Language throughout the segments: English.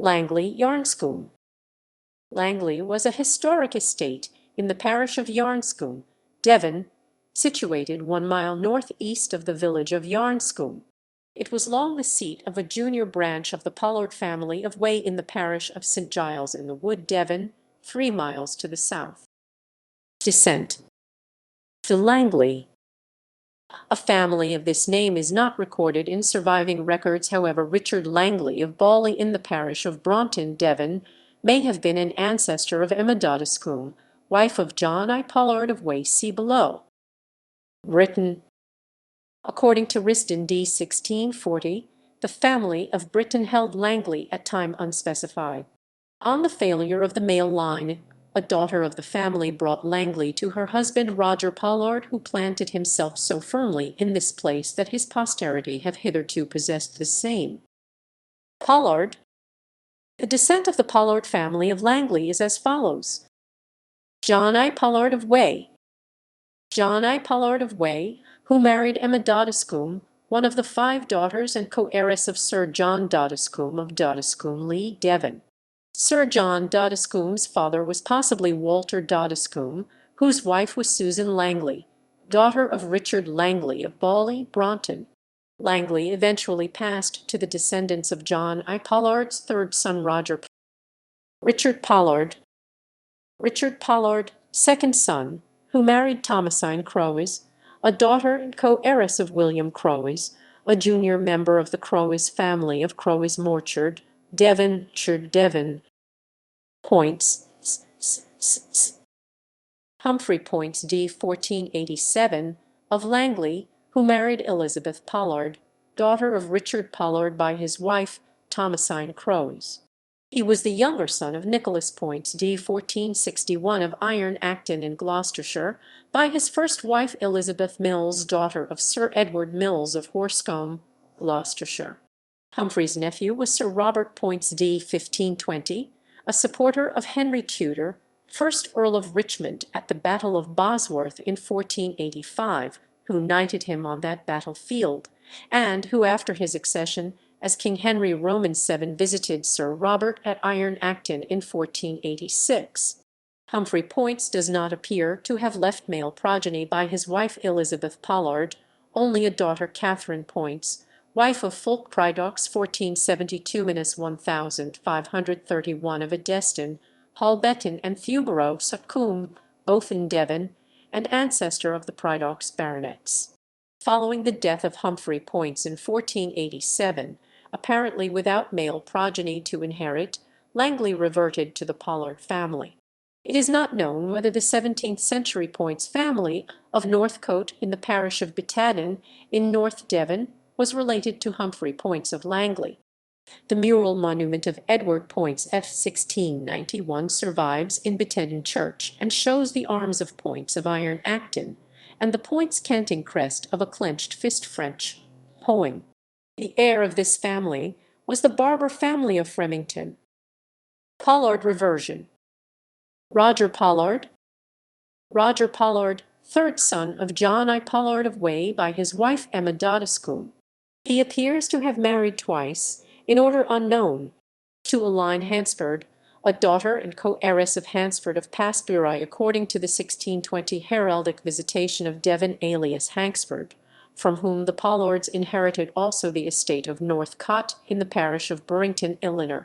Langley, Yarnscombe. Langley was a historic estate in the parish of Yarnscombe, Devon, situated 1 mile north-east of the village of Yarnscombe. It was long the seat of a junior branch of the Pollard family of Way in the parish of St Giles in the Wood, Devon, 3 miles to the south. Descent to Langley. A family of this name is not recorded in surviving records. However, Richard Langley of Bawley in the parish of Britton, Devon, may have been an ancestor of Emma Doddiscombe, wife of John I Pollard of Way. See below. Britton. According to Risdon d. 1640, the family of Britton held Langley at time unspecified. On the failure of the male line, a daughter of the family brought Langley to her husband Roger Pollard, who planted himself so firmly in this place that his posterity have hitherto possessed the same. Pollard. The descent of the Pollard family of Langley is as follows. John I Pollard of Way. John I Pollard of Way, who married Emma Doddiscombe, one of the 5 daughters and co-heiress of Sir John Doddiscombe of Doddiscombe, Devon. Sir John Doddiscombe's father was possibly Walter Doddiscombe, whose wife was Susan Langley, daughter of Richard Langley of Bawley, Broughton. Langley eventually passed to the descendants of John I Pollard's 3rd son Roger. Richard Pollard. Richard Pollard, 2nd son, who married Thomasine Crowes, a daughter and co-heiress of William Crowes, a junior member of the Crowes family of Crowes Morchard, Devon. Poyntz. Humphrey Poyntz d. 1487, of Langley, who married Elizabeth Pollard, daughter of Richard Pollard by his wife, Thomasine Crowes. He was the younger son of Nicholas Poyntz d. 1461 of Iron Acton in Gloucestershire, by his first wife Elizabeth Mills, daughter of Sir Edward Mills of Horscombe, Gloucestershire. Humphrey's nephew was Sir Robert Poyntz d. 1520, a supporter of Henry Tudor, 1st Earl of Richmond at the Battle of Bosworth in 1485, who knighted him on that battlefield, and who after his accession as King Henry Roman VII visited Sir Robert at Iron Acton in 1486. Humphrey Poyntz does not appear to have left male progeny by his wife Elizabeth Pollard, only a daughter Catherine Poyntz, wife of Fulk Prydox 1472–1531 of Edeston, Halbetton and Thewborough Succombe, both in Devon, and ancestor of the Prydox baronets. Following the death of Humphrey Poyntz in 1487, apparently without male progeny to inherit, Langley reverted to the Pollard family. It is not known whether the 17th-century Poyntz family of Northcote in the parish of Bitaden in North Devon was related to Humphrey Poyntz of Langley. The mural monument of Edward Poyntz f. 1691 survives in Bitaden Church and shows the arms of Poyntz of Iron Acton and the Poyntz canting crest of a clenched fist French poem. The heir of this family was the Barber family of Fremington. Pollard reversion. Roger Pollard. Roger Pollard, 3rd son of John I Pollard of Way by his wife Emma Doddiscombe. He appears to have married twice, in order unknown, to Aline Hansford, a daughter and co-heiress of Hansford of Passbury according to the 1620 heraldic visitation of Devon alias Hanksford, from whom the Pollards inherited also the estate of Northcote in the parish of Burrington Illinois,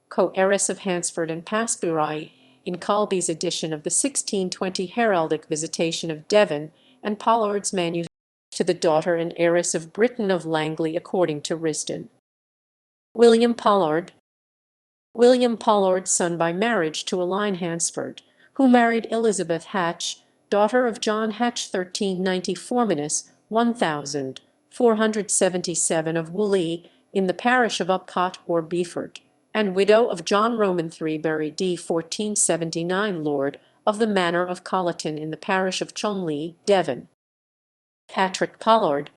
co-heiress of Hansford and Passbury, in Colby's edition of the 1620 heraldic visitation of Devon and Pollard's manuscript, to the daughter and heiress of Britton of Langley according to Risdon. William Pollard. William Pollard, son by marriage to Aline Hansford, who married Elizabeth Hatch, daughter of John Hatch 1394–1477 of Wooley in the parish of Upcott or Beeford, and widow of John Roman III d. 1479 lord of the manor of Colleton in the parish of Cholmondeley, Devon. Patrick Pollard.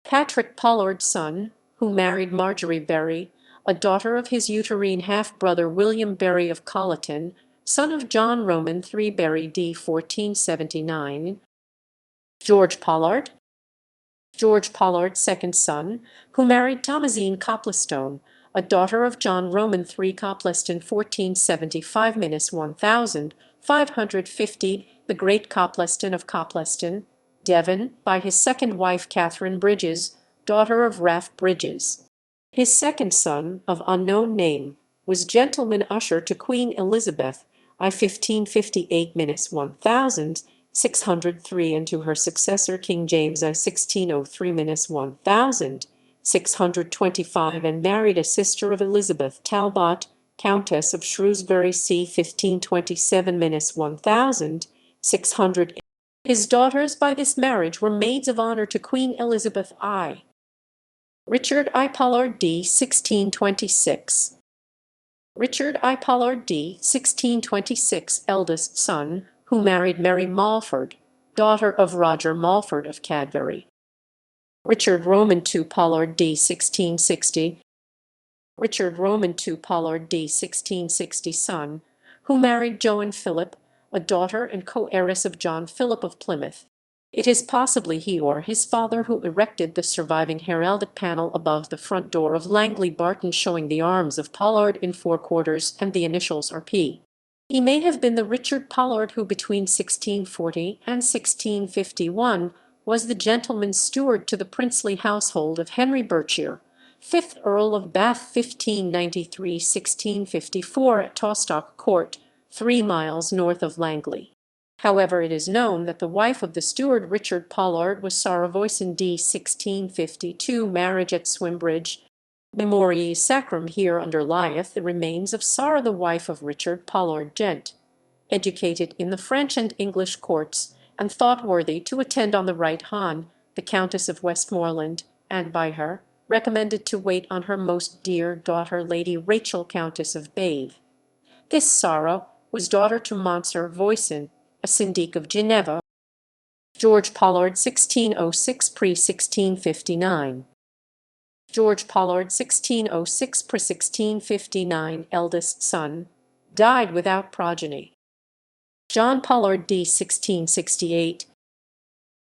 Patrick Pollard's son, who married Marjorie Berry, a daughter of his uterine half-brother William Berry of Colleton, son of John Roman III Berry d. 1479. George Pollard. George Pollard, 2nd son, who married Thomasine Coplestone, a daughter of John Roman III Copleston 1475–1550, the great Copleston of Copleston, Devon, by his second wife Catherine Bridges, daughter of Ralph Bridges. His second son, of unknown name, was gentleman usher to Queen Elizabeth I 1558–1603, and to her successor King James I 1603–1625, and married a sister of Elizabeth, Talbot, Countess of Shrewsbury c. 1527–1600. His daughters by this marriage were maids of honour to Queen Elizabeth I. Richard I Pollard d. 1626. Richard I Pollard d. 1626, eldest son, who married Mary Mulford, daughter of Roger Mulford of Cadbury. Richard Roman II Pollard d. 1660. Richard Roman II Pollard d. 1660, son, who married Joan Phillip, a daughter and co-heiress of John Philip of Plymouth. It is possibly he or his father who erected the surviving heraldic panel above the front door of Langley Barton, showing the arms of Pollard in 4 quarters and the initials R.P. He may have been the Richard Pollard who between 1640 and 1651 was the gentleman's steward to the princely household of Henry Berkshire, 5th Earl of Bath 1593–1654, at Tawstock Court, 3 miles north of Langley. However, it is known that the wife of the steward Richard Pollard was Sarah Voisin d. 1652, marriage at Swimbridge. Memoriae Sacrum. Here underlieth the remains of Sarah, the wife of Richard Pollard, gent., educated in the French and English courts, and thought worthy to attend on the right hand, the Countess of Westmoreland, and by her recommended to wait on her most dear daughter Lady Rachel, Countess of Bathe. This Sarah was daughter to Monsieur Voisin, a syndic of Geneva. George Pollard 1606 pre-1659. George Pollard 1606 pre-1659, eldest son, died without progeny. John Pollard d. 1668,